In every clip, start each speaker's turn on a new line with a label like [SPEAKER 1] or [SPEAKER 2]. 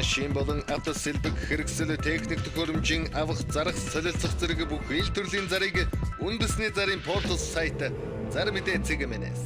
[SPEAKER 1] машин болон авто сэлбэг хэрэгсэл техник төхөөрөмжийн авах зарах солилцох зэрэг бүх ил төрлийн зарыг үндэсний зарын портал сайт Зар мэдээ цэгмэнэс.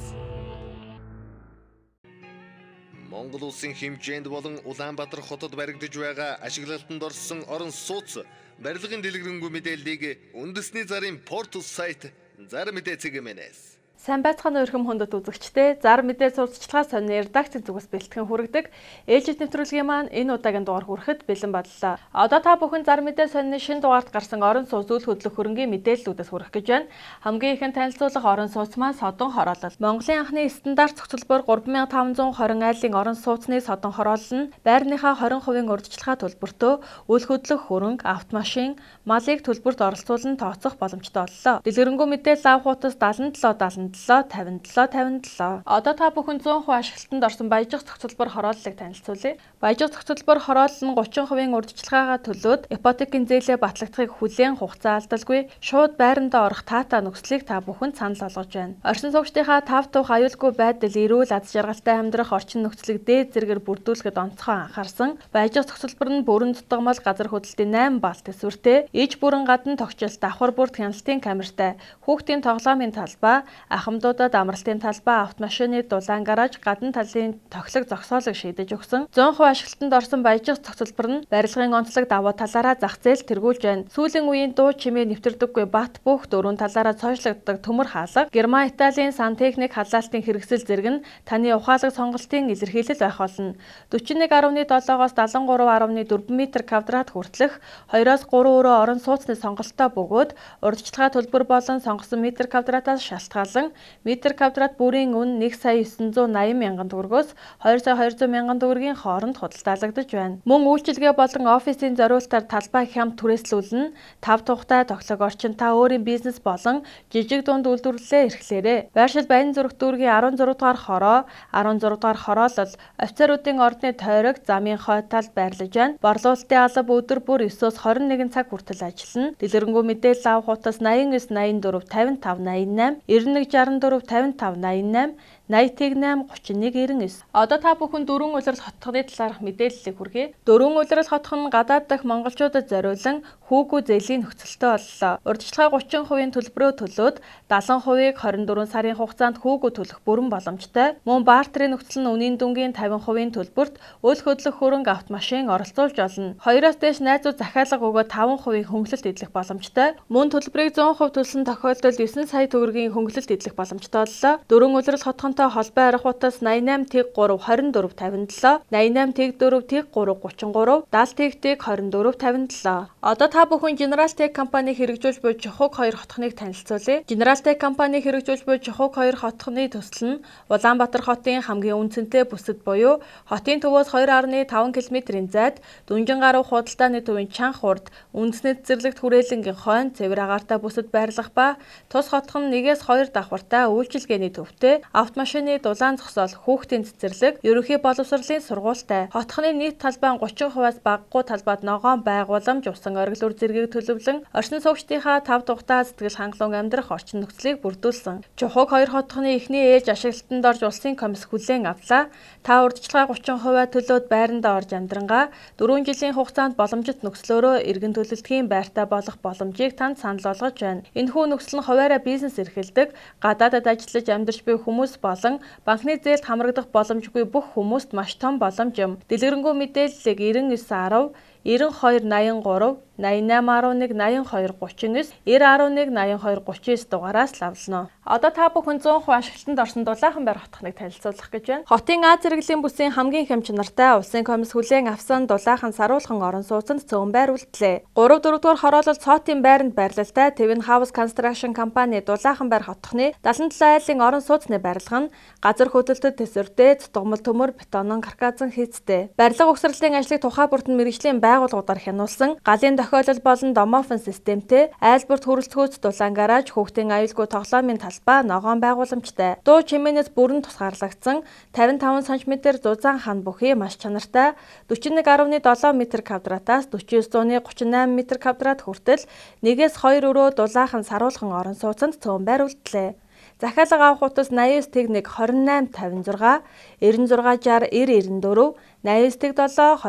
[SPEAKER 1] Монгол улсын хэмжээнд болон Улаанбаатар хотод баригдаж байгаа ашиглалтанд орсон орон сууц барилгын дэлгэрэнгүй мэдээллийг үндэсний зарын портал сайт Зар мэдээ цэгмэнэс.
[SPEAKER 2] Сайн байцгаана өрхөм хүндэт үзэгчдээ Зар мэдээ сурталчилгаа сонины редакцийн зүгээс бэлтгэн хүргэдэг ээлжид нэвтрүүлгийн маань энэ удаагийн дугаар хүрэхэд бэлэн боллоо. Одоо та бүхэн Зар мэдээ сонины шинэ дугаарт гарсан орон сууц үйл хөдлөх хөрөнгийн мэдээллүүдээс хүрэх гэж байна. Хамгийн ихэнд танилцуулах орон сууц маань Содон хороолол. Монголын анхны стандарт цогцлбор 3520 айлын орон сууцны Содон хороолол нь байрныхаа 20% урьдчилгаа төлбөртөө үйл хөдлөх хөрөнгө, автомашин, малыг төлбөрт оролцуулан тооцох боломжтой боллоо. Дэлгэрэнгүй мэдээлэл авах утас 77 57. Одоо та бүхэн 100% ашиглалтанд орсон Баяжих цогцлбор хорооллыг танилцуулъя. Баяжих цогцлбор хороолол нь 30% урьдчилгаагаа төлөөд ипотекийн зээлээ батлагдахыг хүлээн хугацаа алдалгүй шууд байрандаа орох таатай нөхцөлийг та бүхэн санал болгож байна. Орчин суугчдынхаа тав тух аюулгүй байдал, эрүүл аз жаргалтай амьдрах орчин нөхцөлийг дээд зэргээр бүрдүүлэхэд онцгой анхаарсан Баяжих цогцлбор нь бүрэн дутгамал газар хөдлөлтийн 8 бал төсвөртэй, иж бүрэн гадна тогтчилт, давхар бүрт хяналтын камертай, хүүхдийн тоглоомын талбай, ахмадуудад амралтын талбай, автомашины дулаан гараж, гадна талын тоглог зогсоолыг шийдэж өгсөн. 100% ашиглалтанд орсон Баяжих цогцлбор нь барилгын онцлог давуу талаараа зах зээл тэргүүлж байна. Сүүлийн үеийн дуу чимээ нэвтэрдэггүй бат бүх дөрвөн талаараа цоошлогддог төмөр хаалга, Герман, Италийн сантехник халаалтын хэрэгсэл зэрэг нь таны ухаалаг сонголтын илэрхийлэл байх болно. 41.7-оос 73.4 м2 хүртэлх 2-3 өрөө орон сууцны сонголттой бөгөөд урьдчилгаа төлбөр болон сонгосон м2-аас шалтгаалan м2 бүрийн үн 1,980,000 төгрөгөөс 2,200,000 төгрөгийн хооронд худалдаалагдаж байна. Мөн үйлчилгээ болон офисын зориулалтаар талбай хямд түрээслүүлнэ. 5 тухтай тоглог орчин та өөрийн бизнес болон жижиг дунд үйлдвэрлэлээ эрхлээрэй. Байршил Баян зүрх дүүргийн 16 дугаар хороо, 16 дугаар хороолол офицеруудын ордны тойрог замын хойд талд байрлаж байна. Борлуулалтын алба өдөр бүр 9-өөс 21 цаг хүртэл ажиллана. Дэлгэрэнгүй мэдээлэл авах утас 89 84 55 88 9164 55 88 80-8 31 99. Одоо та бүхэн дөрвөн улирал хотхны талаарх мэдээллийг хүргэе. Дөрвөн улирал хотх нь гадаад дахь монголчуудад зориулан хүүгүү зээлийн нөхцөлтэй боллоо. Урьдчилгаа 30% төлбөрөө төлөөд 70%-ийг 24 сарын хугацаанд хүүгүү төлөх бүрэн боломжтой. Мөн бартерын нөхцөл нь үнийн дүнгийн 50% төлбөрт үйл хөдлөх хөрөнгө, автомашин оролцуулж олно. 2-оос дээш найзууд захиалга өгөөд 5% хөнгөлөлт эдлэх боломжтой. Мөн төлбөрийг 100% төлсөн тохиолдолд 9 сая төгрөгийн хөнгөлөлт эдлэх боломжтой боллоо. Дөрвөн улирал хотхонтой холбоо арих утас 88 3 24 57, 88 4 3 33, 70 24 57. Одоо та бүхэн General Tech компани хэрэгжүүлж буй Чухуг 2 хотхныг танилцуулъя. General Tech компани хэрэгжүүлж буй Чухуг 2 хотхны төсөл нь Улаанбаатар хотын хамгийн үнцэнтэй бүсэд буюу хотын төвөөс 2.5 км-ийн зайд Дүнжин гаруй худалдааны төвийн чанх урд үндэсний цэцэрлэгт хүрээлэнгийн хойно цэвэр агаартай бүсэд байрлах ба тус хотхон 1-2 давхартай үйлчилгээний төвтэй, автомашины дулаан зогсоол, хүүхдийн цэцэрлэг, ерөнхий боловсролын сургуультай. Хотхны нийт талбай 30%-аас багагүй талбайд ногоон байгууламж, усан оргил үр зэргийг төлөвлөн орчин суугчдынхаа 5 тухтай сэтгэл хангалуун амьдрах орчин нөхцөлийг бүрдүүлсэн. Чухуг 2 хотхны эхний ээлж ашиглалтанд орж улсын комисс хүлээн авлаа. Та урьдчилгаа 30% төлөөд байрандаа орж амьдрангаа 4 жилийн хугацаанд боломжит нөхцлөөрөө эргэн төлөлтгийн байртай болох боломжийг танд санал болгож байна. Энэхүү нөхцөл нь хуваараа бизнес эрхэлдэг, гадаадад ажиллаж амьдарч буй хүмүүс болон банкны зээлд хамрагдах боломжгүй бүх хүмүүст маш том боломж юм. Дэлгэрэнгүй мэдээллийг 9910 9283 8811 8239 9011 8239 дугаараас лавлана. Одоо та бүхэн 100% ашиглалтанд орсон Дулаахан байр хотхныг танилцуулах гэж байна. Хотын Аз зэрэглэлийн бүсийн хамгийн хэм чанартай улсын комисс хүлээн авсан Дулаахан саруулхан орон сууцанд цөөн байр үлдлээ. 3-4 дугаар хороолол цоотын байранд байрлалтай Твин Хаус Construction компани Дулаахан байр хотхны 77 айлын орон сууцны барилга нь газар хөдлөлтөд төсвөртэй, цутгамал төмөр, бетонон карказан хийцтэй. Барилга угсралтын ажлыг тухай бүртэн мэргэжлийн байгууллагуудаар хянуулсан, галын тохиолдол болон домофон системтэй, айлбарт хүрэлцгүүц дулаан гараж, хүүхдийн аюулгүй тоглоомын талбай, ногоон байгууламжтай. Дуу чимээнээс бүрэн тусгаарлагдсан 55 см зузаан хан бүхий маш чанартай 41.7 м2-аас 4938 м2 хүртэл 1-2 өрөө дулаахан саруулхан орон сууцанд цөөн байр үлдлээ. Захиалга авах утас 89 2856, 9660 9094, 89 7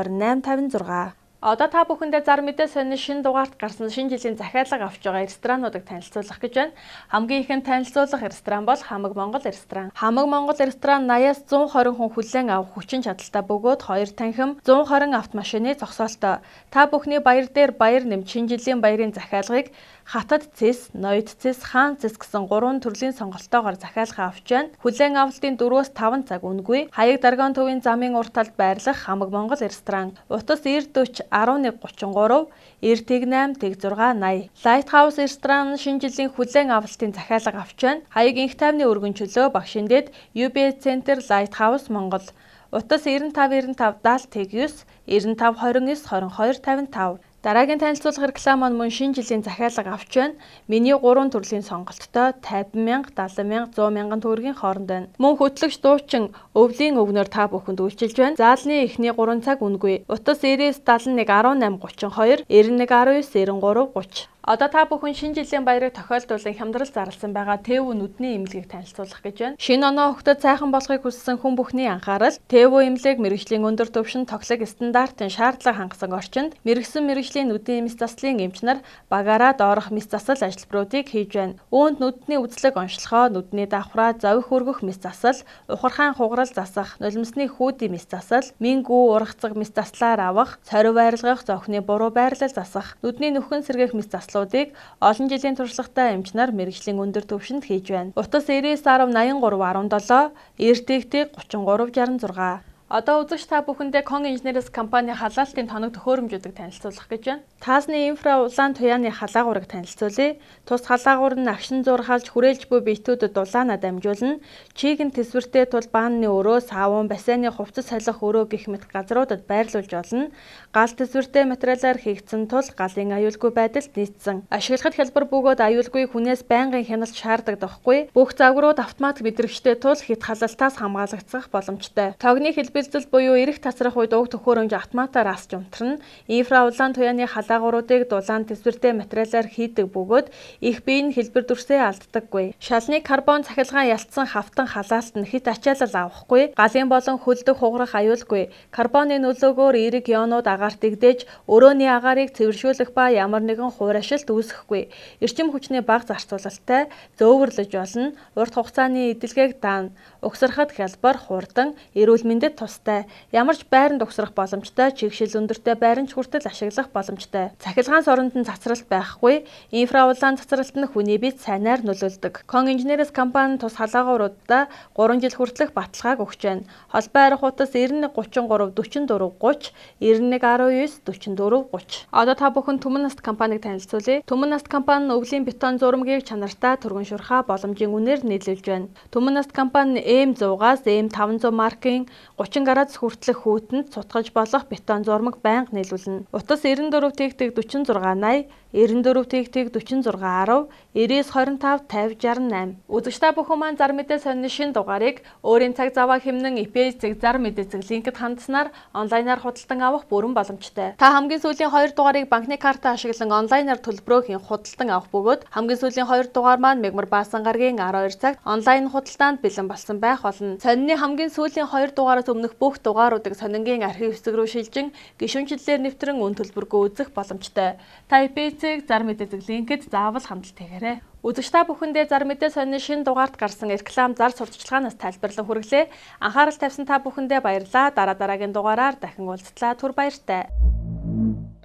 [SPEAKER 2] 2856. Одоо та бүхэндээ зар мэдээ сонины шинэ дугаарт гарсан шинэ жилийн захиалга авч байгаа ресторануудыг танилцуулах гэж байна. Хамгийн ихэнд танилцуулах ресторан бол Хамаг Монгол ресторан. Хамаг Монгол ресторан 80-аас 120 хүн хүлээн авах хүчин чадалтай бөгөөд 2 танхим, 120 автомашины зогсоолтой. Та бүхний баяр дээр баяр нэмж шинэ жилийн баярын захиалгыг хатад цэс, ноёд цэс, хаан цэс гэсэн 3 төрлийн сонголтоогоор захиалга авч байна. Хүлээн авалтын 4-5 цаг үнэгүй. Хаяг Дарган төвийн замын урт талд байрлах Хамаг Монгол ресторан. Утас 9040 1133, 98 6 80. Lighthouse ресторан шинэ жилийн хүлээн авалтын захиалга авч байна. Хаяг инх тайвны өргөн чөлөө Багшиндэд UBS Center Lighthouse Монгол. Утас 95 99 95 29 22 55. Дараагийн танилцуулах реклам маань мөн шинэ жилийн захиалга авч байна. Миний 3 төрлийн сонголттой 50,000, 70,000, 100,000 төгрөгийн хооронд байна. Мөн хөтлөгч дуучин өвлийн өвнөр та бүхэнд үйлчилж байна. Заалны эхний 3 цаг үнэгүй. Утас 9971 1832, 91 19 93 30. Одоо та бүхэн шинэ жилийн баярыг тохиолдуулан хямдрал зарласан байгаа Тэв нүдний эмнэлгийг танилцуулах гэж байна. Шинэ оноо хөгтөд сайхан болохыг хүссэн хүн бүхний анхаарал Тэв эмнэлэг мэрэгжлийн өндөр түвшин тоглог стандартын шаардлага хангасан орчинд мэрэгсэн мэрэгжлийн нүдний эмс заслын эмч нар багаараа доорох мэс засал ажилбаруудыг хийж байна. Үүнд нүдний үзлэг онцлогоо, нүдний давхраа, зових өргөх мэс засал, ухархайн хугарал засах, нулимсны хүүдийн мэс засал, мингүү ургацэг мэс заслаар авах, цорив байрлах, зовхны буруу байрлал засах, нүдний нүхэн сэргээх мэс заслуудыг олон жилийн туршлагатай эмч нар мэрэгжлийн өндөр түвшинд хийж байна. Утас 99 10 83 17, 99 33 66. Одоо үзэгч та бүхэндээ Кон инженерс компани халаалтын тоног төхөөрөмжүүдийг танилцуулах гэж байна. Таасны инфра улаан туяаны халаагуурыг танилцуулъя. Тус халаагуур нь агшин зурхалж хүрээлж буй биетүүдэд улаанаа дамжуулна. Чийгэн тэсвэртэй тул баанны өрөө, савун, бассейны хувцас солих өрөө гэх мэт газруудад байрлуулж болно. Гал тэсвэртэй материалаар хийгдсэн тул галын аюулгүй байдалд нийцсэн. Ашиглахад хялбар бөгөөд аюулгүй хүнээс байнгын хяналт шаардагдахгүй. Бүх загварууд автомат мэдрэгчтэй тул хит халалтаас хамгаалагдах боломжтой. Тогны бэлдэл буюу эрэх тасрах үед уг төхөөрөмж автоматар асч унтрна. Инфра улаан туяаны халаагууруудыг дулаан тэсвэртэй материалаар хийдэг бөгөөд их биеийн хэлбэр дүрсээ алддаггүй. Шалны карбон цахилгаан ялтсан хавтан халаалт нь хит ачаалал авахгүй. Галын болон хөлдөг хугарах аюулгүй. Карбоны нөлөөгөөр эерэг ионууд агаарт игдээж өрөөний агаарыг цэвэршүүлэх ба ямар нэгэн хувир ашилт үүсэхгүй. Эрчим хүчний бага зарцуулалттай зөөвөрлөж болно. Урт хугацааны эдэлгээг даана. Угсархад хялбар, хурдан, эрүүл мэндэд тустай. Ямар ч байранд угсрах боломжтой, чигшил өндөртэй байранд хүртэл ашиглах боломжтой. Цахилгаан соронд нь цацралт байхгүй. Инфра улаан цацралт нь хүний биед сайнаар нөлөөлдөг. Кон инженерс компани тус халаагууруудаа 3 жил хүртэлх баталгааг өгч байна. Холбоо арих утас 91 33 44 30, 91 19 44 30. Одоо та бүхэн Түмэн Наст компаниг танилцуулъя. Түмэн Наст компани нь өвлийн бетон зурмгийг чанартай түргэн шурхаа боломжийн үнээр нийлүүлж байна. Түмэн Наст компани M100-аас M500 маркийн 30 градус хүртэлх хүүтэнд цутгаж болох бетон зурмаг байнга нийлүүлнэ. Утас 94 тэгтэг 46 80, 94 тэгтэг 46 10, 99 25 50 68. Үзэгчтэй бүхэн маань зар мэдээ сонины шинэ дугаарыг өөрийн цаг заваа хэмнэн ИП зэг зар мэдээ зэг линкэд хандаснаар онлайнаар худалдан авах бүрэн боломжтой. Та хамгийн сүүлийн 2 дугаарыг банкны картаа ашиглан онлайнаар төлбөрөө хийн худалдан авах бөгөөд хамгийн сүүлийн 2 дугаар маань Мегмар Баасан гарагийн 12 цагт онлайн худалдаанд бэлэн болсон байх болно. Сонины хамгийн сүүлийн 2 дугаараас өмнөх бүх дугааруудыг сонингийн архив хэсэг рүү шилжин гишүүнчлэлээр нэвтрэн үн төлбөргүй үзэх боломжтой. Та ИП-ийг зар мэдээ линкэд заавал хандлт хийгээрэй. Үзэгч та бүхэндээ зар мэдээ сонины шинэ дугаарт гарсан реклам зар сурталчилгаанаас тайлбарлан хүргэлээ. Анхаарал тавьсан та бүхэндээ баярлалаа. Дараагийн дугаараар дахин уулзтлаа. Түр баяртай.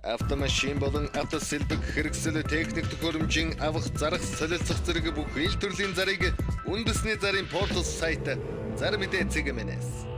[SPEAKER 1] Автомашин болон автосэлбэг хэрэгсэл техник төхөөрөмжийн авах, зарах, солилцох зэрэг бүх ил төрлийн зарыг үндэсний зарын портал сайт Зар мэдээ цэг мэнэс